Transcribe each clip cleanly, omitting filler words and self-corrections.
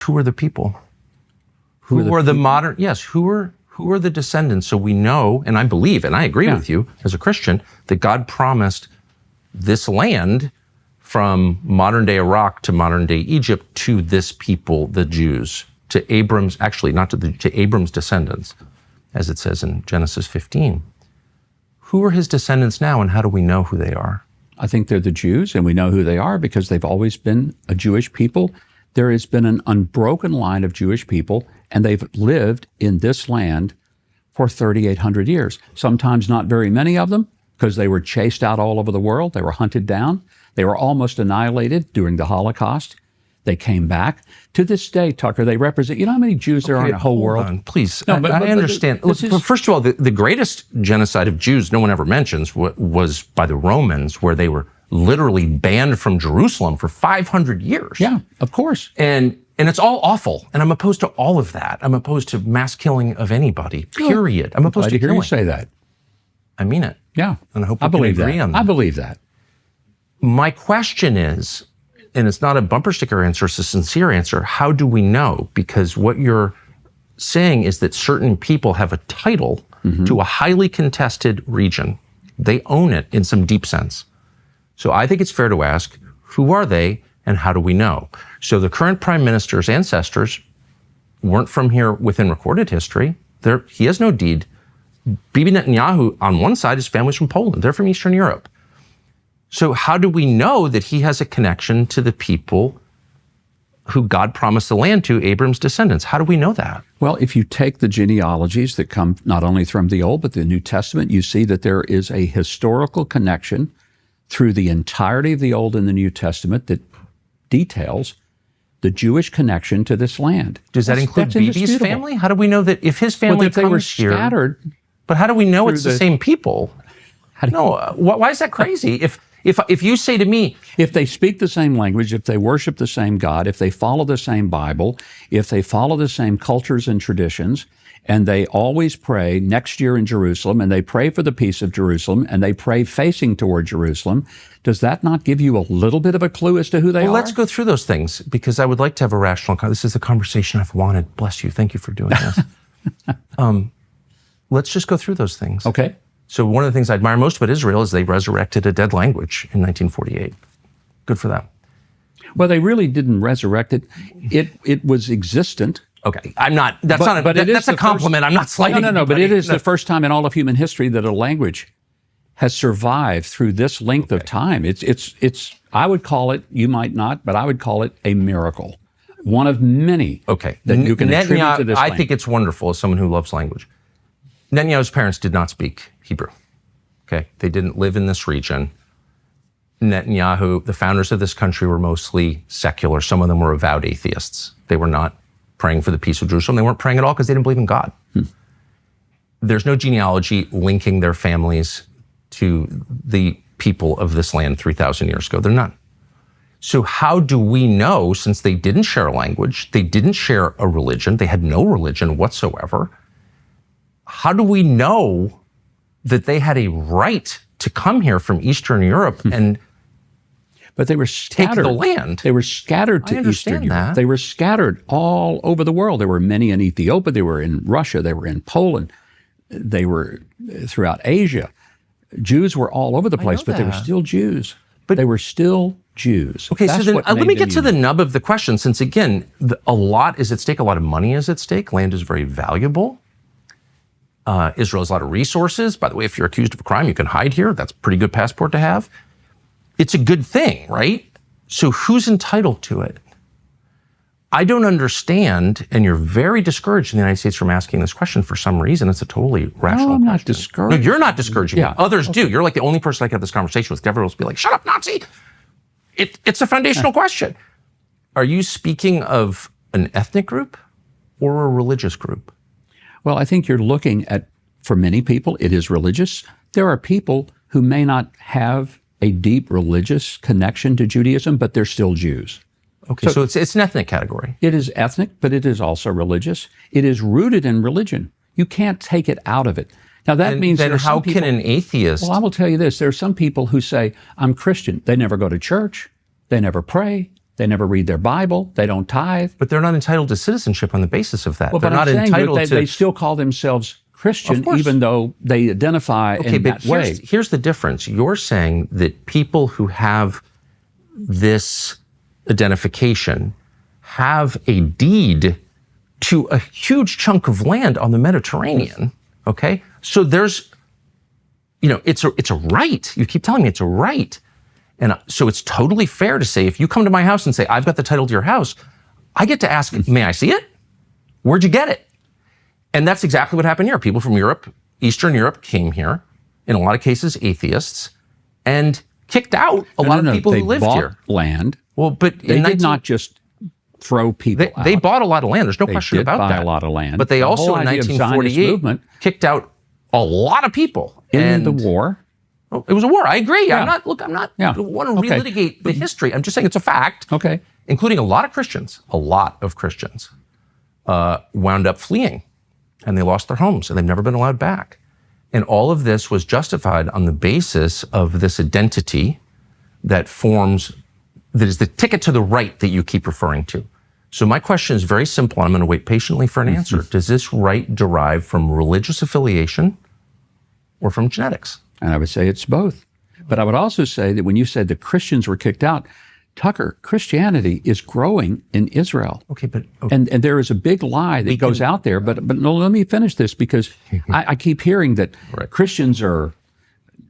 Who are the people? Who are the modern, yes, who are the descendants? So we know, and I believe, and I agree with you as a Christian, that God promised this land from modern day Iraq to modern day Egypt to this people, the Jews, to Abram's, actually not to Abram's descendants, as it says in Genesis 15. Who are his descendants now, and how do we know who they are? I think they're the Jews, and we know who they are because they've always been a Jewish people. There has been an unbroken line of Jewish people, and they've lived in this land for 3,800 years. Sometimes not very many of them, because they were chased out all over the world. They were hunted down. They were almost annihilated during the Holocaust. They came back. To this day, Tucker, they represent, you know how many Jews there are in the whole world? Please, no, I understand. Look, first of all, the greatest genocide of Jews no one ever mentions was by the Romans, where they were literally banned from Jerusalem for 500 years. Yeah, of course. And it's all awful. And I'm opposed to all of that. I'm opposed to mass killing of anybody, period. I'm opposed to killing. Hear you say that. I mean it. Yeah. And I hope we can agree on that. I believe that. My question is, and it's not a bumper sticker answer, it's a sincere answer, how do we know? Because what you're saying is that certain people have a title to a highly contested region. They own it in some deep sense. So I think it's fair to ask, who are they and how do we know? So the current prime minister's ancestors weren't from here within recorded history. He has no deed. Bibi Netanyahu, on one side, his family's from Poland. They're from Eastern Europe. So how do we know that he has a connection to the people who God promised the land to, Abram's descendants? How do we know that? Well, if you take the genealogies that come not only from the Old but the New Testament, you see that there is a historical connection through the entirety of the Old and the New Testament that details the Jewish connection to this land. Does that include Bibi's family? How do we know that if his family comes here? Scattered, but how do we know it's the same people? No, why is that crazy? If you say to me, if they speak the same language, if they worship the same God, if they follow the same Bible, if they follow the same cultures and traditions, and they always pray next year in Jerusalem, and they pray for the peace of Jerusalem, and they pray facing toward Jerusalem, does that not give you a little bit of a clue as to who they are? Let's go through those things, because I would like to have a rational this is the conversation I've wanted. Bless you. Thank you for doing this. Let's just go through those things. Okay. So one of the things I admire most about Israel is they resurrected a dead language in 1948. Good for them. Well, they really didn't resurrect it. It was existent. Okay, that's a compliment. I'm not slighting. No, but it is the first time in all of human history that a language has survived through this length of time. It's. I would call it. You might not, but I would call it a miracle. One of many. Okay, that you can attribute to this. I think it's wonderful as someone who loves language. Netanyahu's parents did not speak Hebrew. Okay, they didn't live in this region. Netanyahu, the founders of this country, were mostly secular. Some of them were avowed atheists. They were not praying for the peace of Jerusalem. They weren't praying at all because they didn't believe in God. There's no genealogy linking their families to the people of this land 3,000 years ago. They're not. So how do we know, since they didn't share a language, they didn't share a religion, they had no religion whatsoever, how do we know that they had a right to come here from Eastern Europe and but they were scattered. Take the land? They were scattered to Eastern Europe. They were scattered all over the world. There were many in Ethiopia. They were in Russia. They were in Poland. They were throughout Asia. Jews were all over the place, but they were still Jews. But they were still Jews. Okay, so then let me get to the nub of the question, since again, a lot is at stake, a lot of money is at stake. Land is very valuable. Israel has a lot of resources. By the way, if you're accused of a crime, you can hide here. That's a pretty good passport to have. It's a good thing, right? So who's entitled to it? I don't understand, and you're very discouraged in the United States from asking this question for some reason. It's a totally rational question. I'm not question. discouraged. No, you're not discouraging me. Others do. You're like the only person I can have this conversation with. Everyone will be like, shut up, Nazi. It's a foundational question. Are you speaking of an ethnic group or a religious group? Well, I think you're looking at, for many people, it is religious. There are people who may not have a deep religious connection to Judaism, but they're still Jews. Okay, so it's an ethnic category. It is ethnic, but it is also religious. It is rooted in religion. You can't take it out of it. Now, that means then how can an atheist... Well, I will tell you this. There are some people who say, I'm Christian. They never go to church. They never pray. They never read their Bible. They don't tithe. But they're not entitled to citizenship on the basis of that. Well, they're but not I'm saying entitled that they still call themselves Christian, Of course. even though they identify in that way. Here's the difference. You're saying that people who have this identification have a deed to a huge chunk of land on the Mediterranean. Okay, so there's, it's a right. You keep telling me it's a right, and so it's totally fair to say if you come to my house and say I've got the title to your house, I get to ask, may I see it? Where'd you get it? And that's exactly what happened here. People from Europe, Eastern Europe, came here, in a lot of cases atheists, and kicked out a lot of people who lived here. Land. Well, but they did not just throw people out. They bought a lot of land. There's no question about that. They did buy a lot of land. But they also, in 1948, kicked out a lot of people. In the war. Oh, it was a war. I agree. Yeah. I don't want to relitigate the history. I'm just saying it's a fact. Okay. Including a lot of Christians wound up fleeing, and they lost their homes, and they've never been allowed back. And all of this was justified on the basis of this identity that is the ticket to the right that you keep referring to. So my question is very simple. I'm going to wait patiently for an answer. Does this right derive from religious affiliation or from genetics? And I would say it's both. But I would also say that when you said the Christians were kicked out, Tucker, Christianity is growing in Israel. Okay, but and there is a big lie that goes out there. But no, let me finish this because I keep hearing that Christians are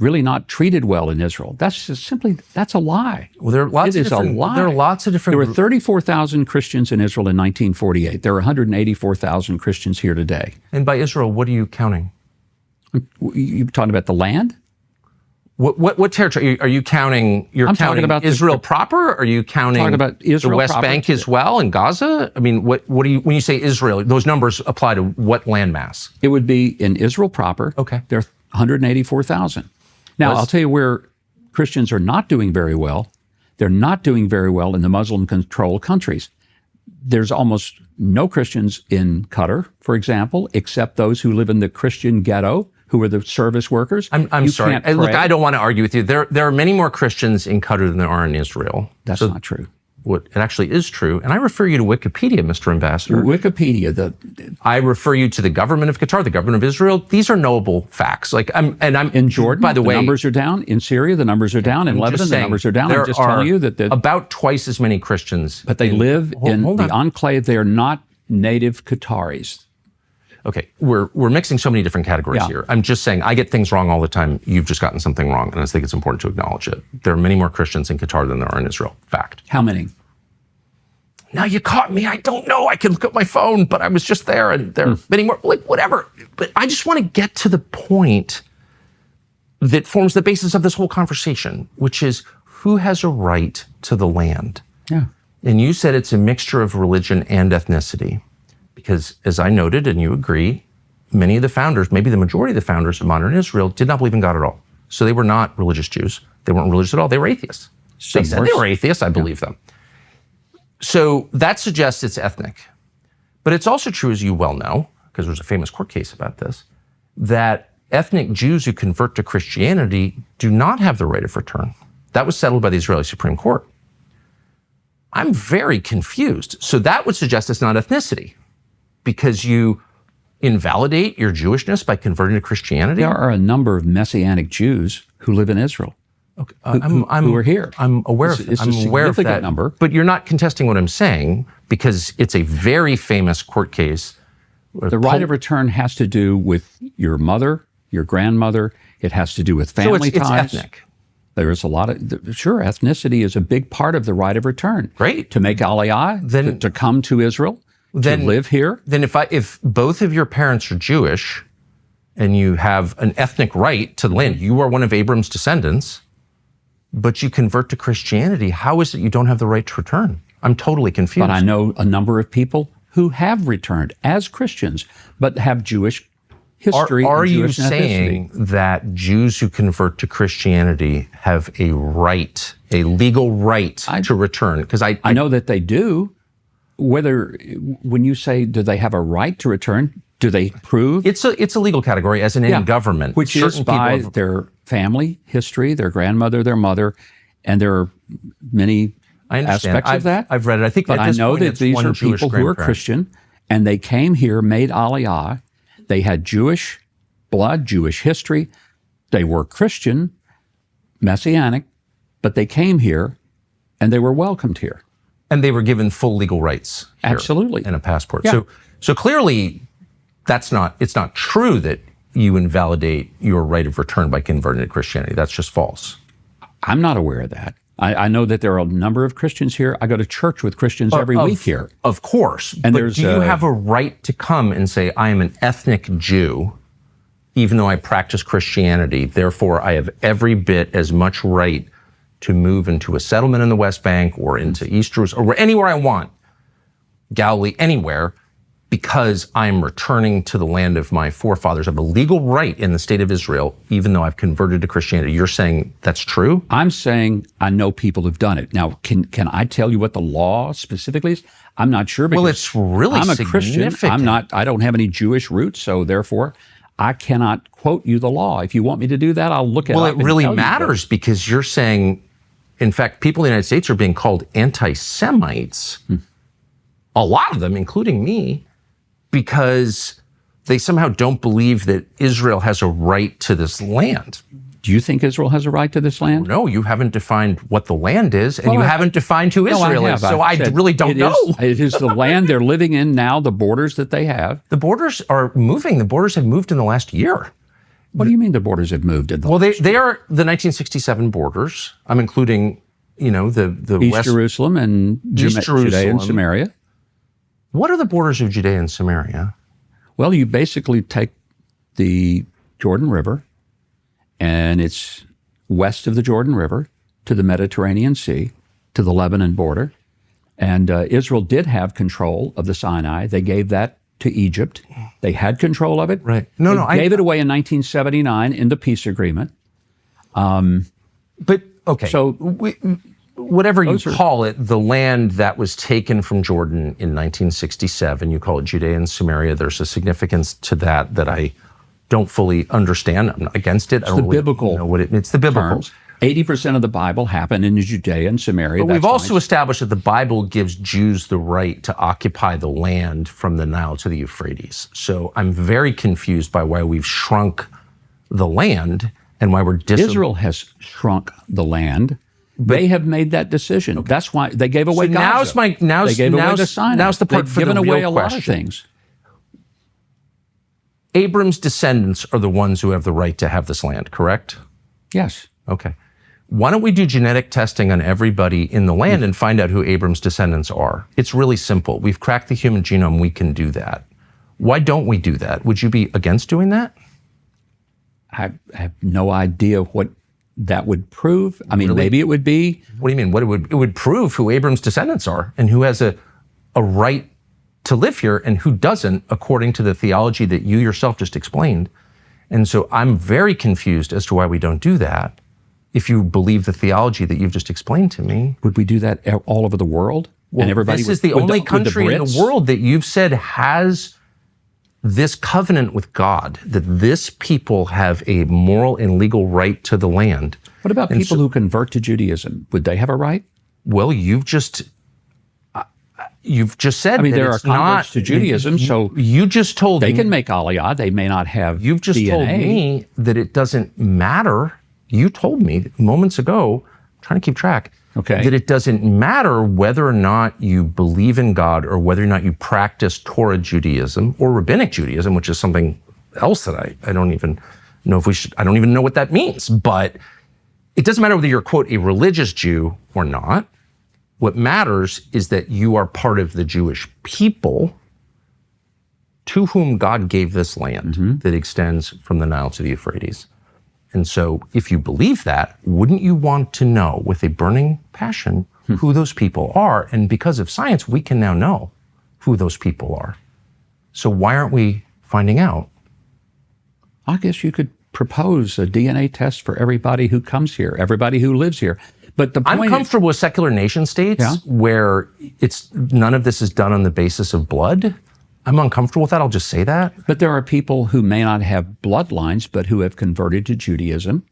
really not treated well in Israel. That's a lie. Well, there are lots it is a lie. There are lots of different. There were 34,000 Christians in Israel in 1948. There are 184,000 Christians here today. And by Israel, what are you counting? You're talking about the land? What territory are you counting? I'm counting about Israel proper? Or are you counting about Israel the West Bank as well and Gaza? I mean, what do you, when you say Israel, those numbers apply to what landmass? It would be in Israel proper. Okay. There are 184,000. Now, I'll tell you where Christians are not doing very well. They're not doing very well in the Muslim-controlled countries. There's almost no Christians in Qatar, for example, except those who live in the Christian ghetto, who are the service workers. I'm sorry. Look, I don't want to argue with you. There are many more Christians in Qatar than there are in Israel. That's not true. It actually is true. And I refer you to Wikipedia, Mr. Ambassador. Wikipedia. I refer you to the government of Qatar, the government of Israel. These are knowable facts. I'm in Jordan, by the way, numbers are down. In Syria, the numbers are down. In Lebanon, the numbers are down. I'm just telling you that about twice as many Christians. But they live in the enclave. They are not native Qataris. Okay, we're mixing so many different categories here. I'm just saying I get things wrong all the time. You've just gotten something wrong, and I think it's important to acknowledge it. There are many more Christians in Qatar than there are in Israel. Fact. How many? Now you caught me. I don't know. I can look at my phone, but I was just there, and there are many more. Whatever. But I just want to get to the point that forms the basis of this whole conversation, which is who has a right to the land? Yeah. And you said it's a mixture of religion and ethnicity. Because as I noted, and you agree, many of the founders, maybe the majority of the founders of modern Israel, did not believe in God at all. So they were not religious Jews. They weren't religious at all. They were atheists. They said they were atheists. I believe them. So that suggests it's ethnic. But it's also true, as you well know, because there's a famous court case about this, that ethnic Jews who convert to Christianity do not have the right of return. That was settled by the Israeli Supreme Court. I'm very confused. So that would suggest it's not ethnicity, because you invalidate your Jewishness by converting to Christianity? There are a number of Messianic Jews who live in Israel. Okay. Who are here. I'm aware of that. I'm aware of that number. But you're not contesting what I'm saying, because it's a very famous court case. The right of return has to do with your mother, your grandmother. It has to do with family ties. It's ethnic. There is a lot of, ethnicity is a big part of the right of return. Great. To make aliyah, to come to Israel, to live here. Then if both of your parents are Jewish and you have an ethnic right to the land, you are one of Abram's descendants, but you convert to Christianity, how is it you don't have the right to return? I'm totally confused. But I know a number of people who have returned as Christians, but have Jewish history. Are you Jewish saying that Jews who convert to Christianity have a right, a legal right to return? Because I know that they do. Whether, when you say, do they have a right to return, do they prove? It's a legal category, as in any government. Which is by their family history, their grandmother, their mother, and there are many I understand. aspects of that. I've read it. I think But at I this know point, that it's these one are Jewish people who are grandparent. Christian, and they came here, made Aliyah. They had Jewish blood, Jewish history. They were Christian, Messianic, but they came here, and they were welcomed here. And they were given full legal rights here Absolutely. and a passport. Yeah. So clearly, it's not true that you invalidate your right of return by converting to Christianity. That's just false. I'm not aware of that. I know that there are a number of Christians here. I go to church with Christians every week here. Of course. And but there's do you have a right to come and say, I am an ethnic Jew, even though I practice Christianity, therefore I have every bit as much right to move into a settlement in the West Bank or into East Jerusalem or anywhere I want, Galilee, anywhere, because I'm returning to the land of my forefathers. I have a legal right in the state of Israel, even though I've converted to Christianity. You're saying that's true? I'm saying I know people who've done it. Now, can I tell you what the law specifically is? I'm not sure because Well, it's really I'm a Christian. significant. I don't have any Jewish roots, so therefore I cannot quote you the law. If you want me to do that, I'll look at it. Well, it really matters because you're saying, in fact, people in the United States are being called anti-Semites, a lot of them, including me, because they somehow don't believe that Israel has a right to this land. Do you think Israel has a right to this land? No, you haven't defined what the land is, and Well, you haven't defined who Israel is. So I said really don't know. It is the land they're living in now, the borders that they have. The borders are moving. The borders have moved in the last year. What do you mean the borders have moved? Well, they are the 1967 borders. I'm including, the East West Jerusalem and East Judea and Jerusalem. Samaria. What are the borders of Judea and Samaria? Well, you basically take the Jordan River, and it's west of the Jordan River to the Mediterranean Sea, to the Lebanon border. And Israel did have control of the Sinai. They gave that to Egypt. They had control of it. Right. They gave it away in 1979 in the peace agreement. But, okay. So Whatever you call it, the land that was taken from Jordan in 1967, you call it Judea and Samaria. There's a significance to that I don't fully understand. I'm not against it. I don't the really biblical know what it means. It's the biblical. terms. 80% of the Bible happened in Judea and Samaria. But we've also established that the Bible gives Jews the right to occupy the land from the Nile to the Euphrates. So I'm very confused by why we've shrunk the land and why we're Israel has shrunk the land. They have made that decision. Okay. That's why they gave away Gaza. They gave away the Sinai. Now's the part They've for given the away real a lot question. of things. Abram's descendants are the ones who have the right to have this land, correct? Yes. Okay. Why don't we do genetic testing on everybody in the land and find out who Abram's descendants are? It's really simple. We've cracked the human genome. We can do that. Why don't we do that? Would you be against doing that? I have no idea what that would prove. I mean, maybe it would be. What do you mean? It would prove who Abram's descendants are and who has a right to live here and who doesn't, according to the theology that you yourself just explained. And so I'm very confused as to why we don't do that. If you believe the theology that you've just explained to me. Would we do that all over the world? Well, and everybody this is the only country in the world that you've said has this covenant with God, that this people have a moral and legal right to the land. What about people who convert to Judaism? Would they have a right? Well, you've just said. I mean, that there are it's converts not, to Judaism, so you just told they me, can make Aliyah. They may not have. You've just DNA. told me that it doesn't matter. You told me moments ago, I'm trying to keep track, that it doesn't matter whether or not you believe in God or whether or not you practice Torah Judaism or Rabbinic Judaism, which is something else that I don't even know if we should, I don't even know what that means. But it doesn't matter whether you're, quote, a religious Jew or not. What matters is that you are part of the Jewish people to whom God gave this land that extends from the Nile to the Euphrates. And so if you believe that, wouldn't you want to know with a burning passion who those people are? And because of science, we can now know who those people are. So why aren't we finding out? I guess you could propose a DNA test for everybody who comes here, everybody who lives here. But the point I'm comfortable with secular nation states where none of this is done on the basis of blood. I'm uncomfortable with that. I'll just say that. But there are people who may not have bloodlines, but who have converted to Judaism.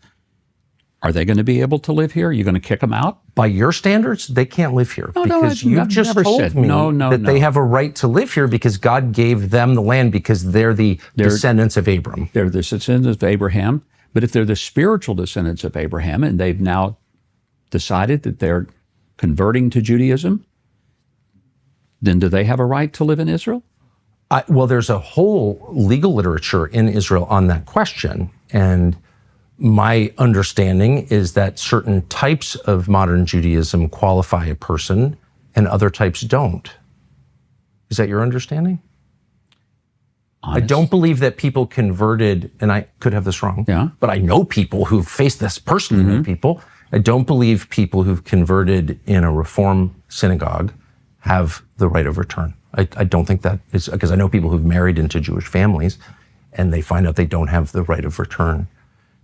Are they going to be able to live here? Are you going to kick them out? By your standards, they can't live here because I've you've just never told said me no. they have a right to live here because God gave them the land because they're the descendants of Abram. They're the descendants of Abraham. But if they're the spiritual descendants of Abraham and they've now decided that they're converting to Judaism, then do they have a right to live in Israel? Well, there's a whole legal literature in Israel on that question. And my understanding is that certain types of modern Judaism qualify a person and other types don't. Is that your understanding? Honest. I don't believe that people converted, and I could have this wrong, but I know people who've faced this personally, know people. I don't believe people who've converted in a Reform synagogue have the right of return. I don't think that is, because I know people who've married into Jewish families and they find out they don't have the right of return.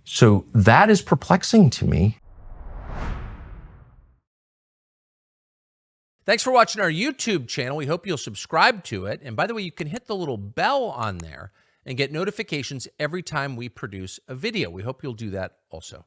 So that is perplexing to me. Thanks for watching our YouTube channel. We hope you'll subscribe to it. And by the way, you can hit the little bell on there and get notifications every time we produce a video. We hope you'll do that also.